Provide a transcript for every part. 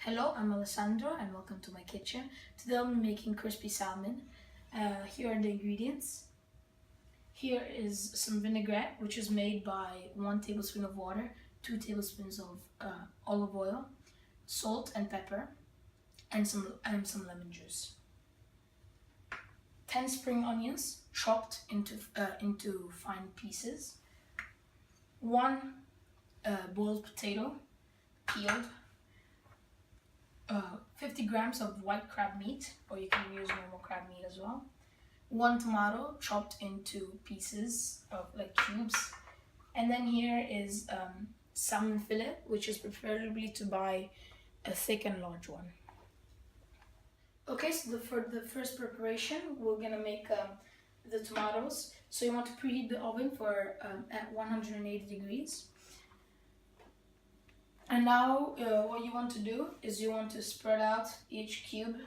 Hello, I'm Alessandro and welcome to my kitchen. Today I'm making crispy salmon. Here are the ingredients. Here is some vinaigrette, which is made by 1 tablespoon of water, 2 tablespoons of olive oil, salt and pepper, and some lemon juice. 10 spring onions chopped into fine pieces. 1 boiled potato peeled. 50 grams of white crab meat, or you can use normal crab meat as well. 1 tomato chopped into pieces of like cubes. And then here is salmon fillet, which is preferably to buy a thick and large one. Okay, so for the first preparation, we're gonna make the tomatoes. So you want to preheat the oven for at 180 degrees. And now what you want to do is you want to spread out each cube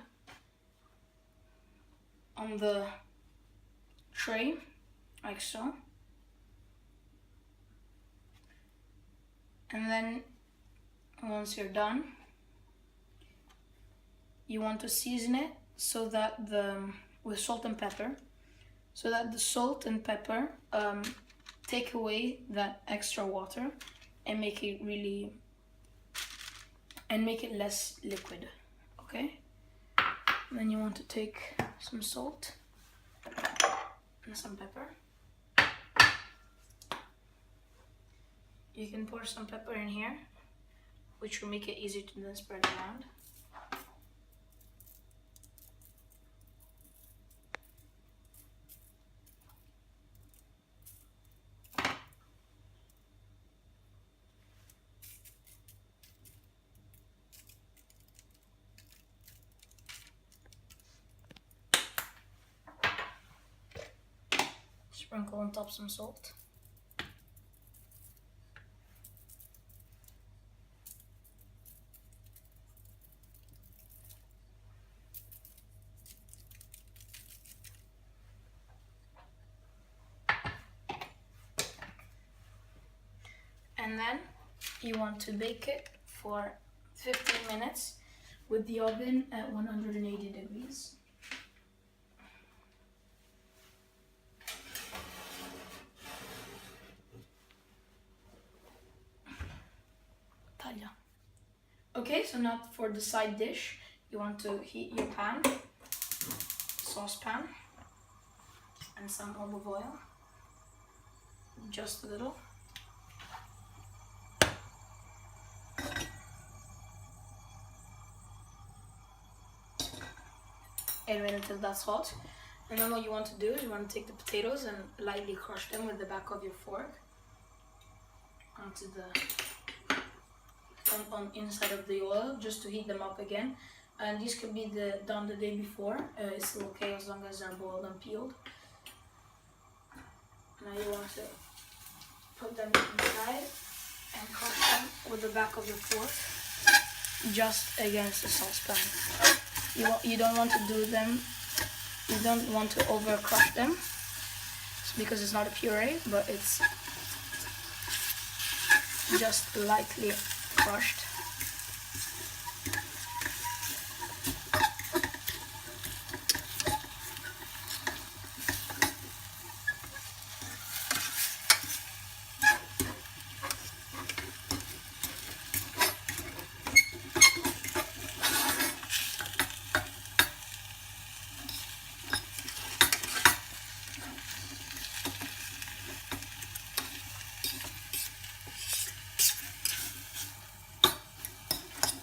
on the tray, like so. And then once you're done, you want to season it so that with salt and pepper, so that the salt and pepper take away that extra water and make it less liquid. Okay, and then you want to take some salt and some pepper. You can pour some pepper in here, which will make it easier to then spread around. Sprinkle on top some salt. And then you want to bake it for 15 minutes with the oven at 180 degrees. Okay, so now for the side dish, you want to heat your pan, saucepan, and some olive oil, just a little. And wait until that's hot. And then what you want to do is you want to take the potatoes and lightly crush them with the back of your fork onto on inside of the oil, just to heat them up again. And these could be done the day before. It's still okay as long as they're boiled and peeled. Now you want to put them inside and crush them with the back of your fork just against the saucepan. You don't want to do them. You don't want to over crush them because it's not a puree, but it's just lightly crushed.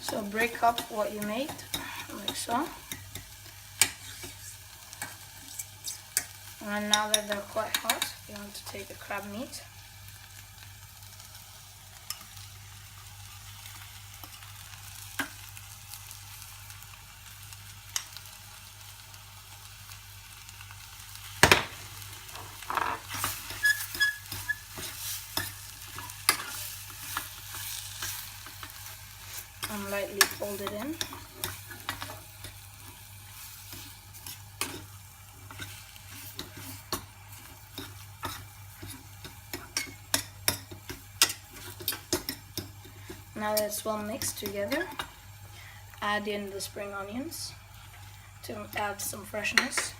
So break up what you made, like so. And now that they're quite hot, you want to take the crab meat. And lightly fold it in. Now that it's well mixed together, add in the spring onions to add some freshness.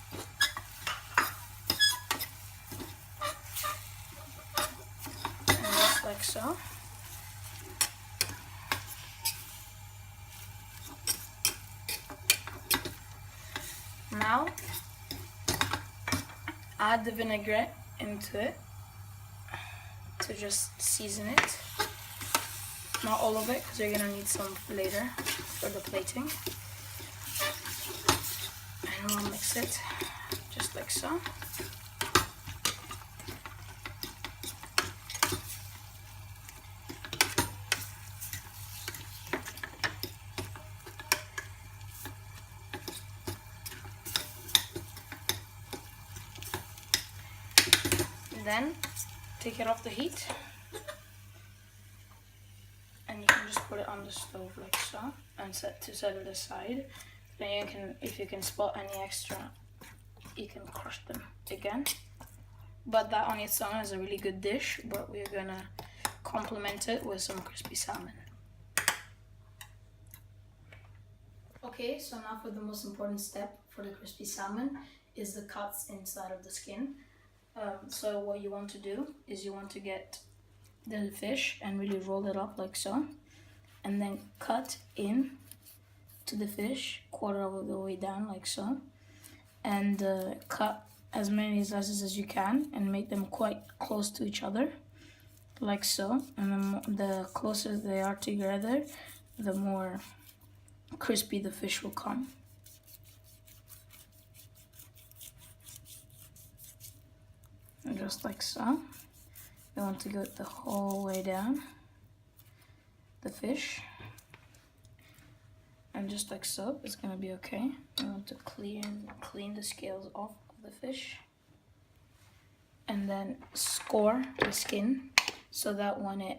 And just like so. Now, add the vinaigrette into it to just season it. Not all of it, because you're gonna need some later for the plating. And we'll mix it just like so. Then take it off the heat, and you can just put it on the stove like so and set it aside. Then you can, if you can spot any extra, you can crush them again. But that on its own is a really good dish, but we're gonna complement it with some crispy salmon. Okay, so now for the most important step for the crispy salmon is the cuts inside of the skin. So what you want to do is you want to get the fish and really roll it up like so, and then cut in to the fish quarter of the way down like so, and cut as many slices as you can and make them quite close to each other like so. And the closer they are together, the more crispy the fish will come. And just like so. You want to go the whole way down the fish, and just like so, it's gonna be okay. You want to clean the scales off of the fish, and then score the skin so that when it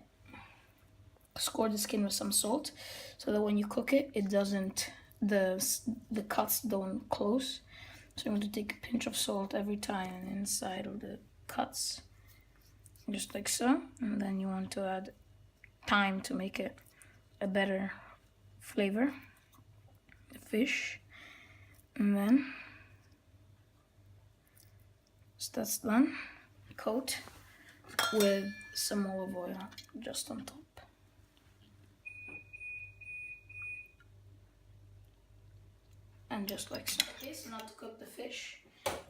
score the skin with some salt, so that when you cook it, it doesn't the cuts don't close. So you want to take a pinch of salt every time inside of the cuts, just like so. And then you want to add thyme to make it a better flavor, the fish. And then once that's done, coat with some olive oil just on top. And just like so. Okay, so now to cook the fish,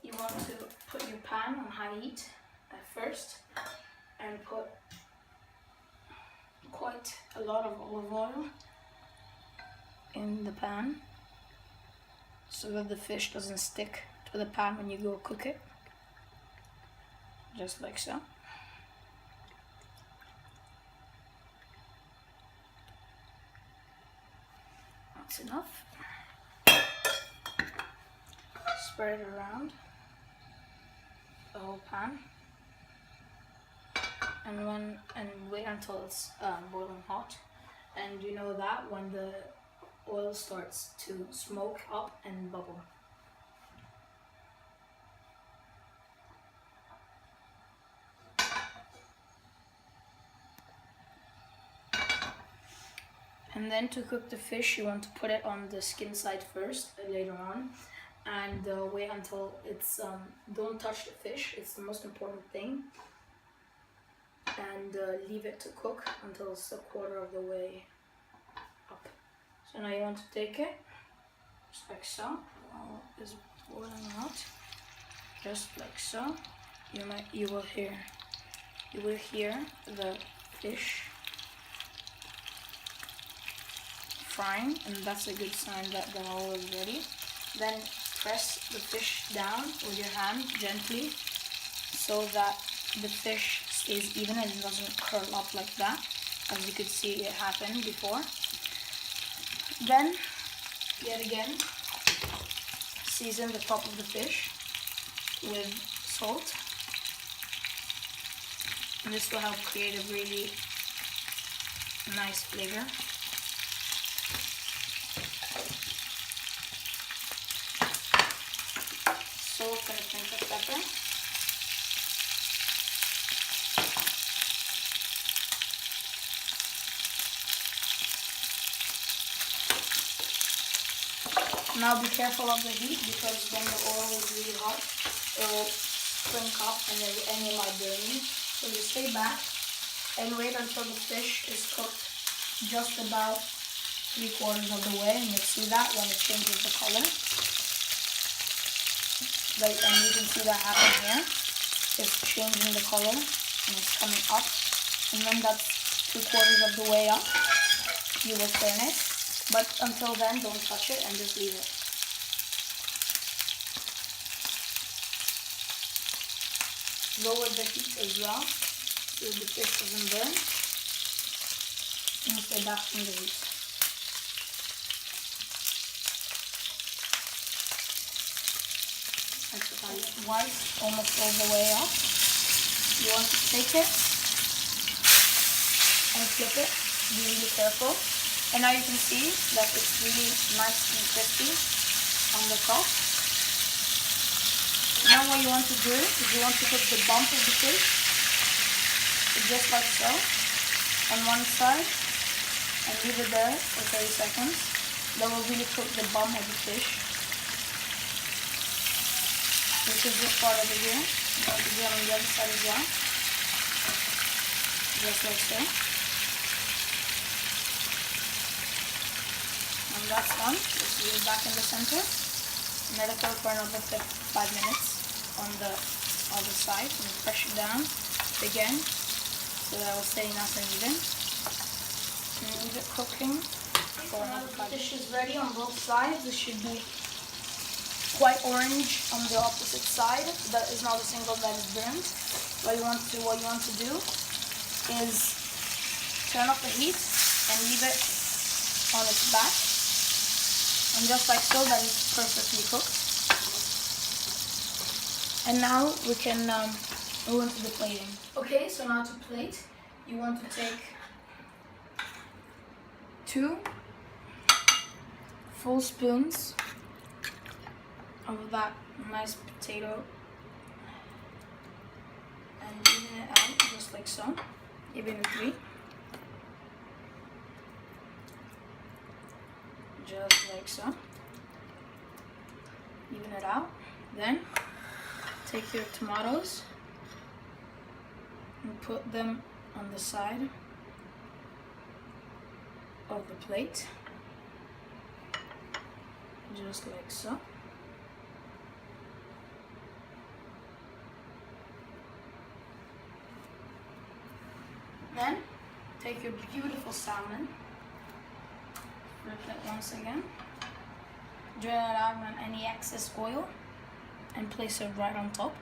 you want to put your pan on high heat at first and put quite a lot of olive oil in the pan so that the fish doesn't stick to the pan when you go cook it. Just like so. That's enough. Spread it around the whole pan, and wait until it's boiling hot. And you know that when the oil starts to smoke up and bubble. And then to cook the fish, you want to put it on the skin side first, later on, and wait until it's, don't touch the fish, it's the most important thing, and leave it to cook until it's a quarter of the way up. So now you want to take it, just like so, while it's boiling hot, just like so. You will hear the fish frying, and that's a good sign that the oil is ready. Then press the fish down with your hand gently so that the fish stays even and doesn't curl up like that, as you could see it happen before. Then, yet again, season the top of the fish with salt. And this will help create a really nice flavor. Salt and a pinch of pepper. Now be careful of the heat because when the oil is really hot, it will shrink up and it might burn you. So you stay back and wait until the fish is cooked just about 3/4 of the way, and you'll see that when it changes the color. Like, and you can see that happen here. It's changing the color and it's coming up, and when that's 3/4 of the way up, you will turn it. But until then, don't touch it and just leave it. Lower the heat as well so the fish doesn't burn, and stay back from the heat. White almost all the way up. You want to take it and flip it. Be really careful. And now you can see that it's really nice and crispy on the top. Now what you want to do is you want to cook the bump of the fish, just like so, on one side, and leave it there for 30 seconds. That will really cook the bum of the fish, which is this part over here. You want to do it on the other side as well, just like so. And that's done. Just leave it back in the center and let it cook for another 5 minutes on the other side, and press it down again so that it will stay nice and even. And leave it cooking for another 5 minutes. The fish is ready on both sides. This should be quite orange on the opposite side. That is not a single that is burnt. What you want to do is turn up the heat and leave it on its back. And just like so, that is perfectly cooked. And now we can go into the plating. Okay, so now to plate, you want to take 2 full spoons of that nice potato and even it out just like so. Even 3. Just like so. Even it out. Then take your tomatoes and put them on the side of the plate. Just like so. Then take your beautiful salmon, flip it once again, drain it out on any excess oil, and place it right on top,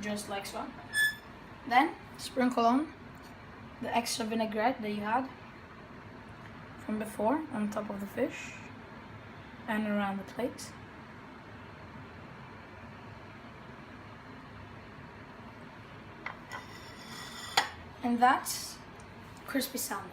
just like so. Then sprinkle on the extra vinaigrette that you had from before on top of the fish and around the plate. And that's crispy salmon.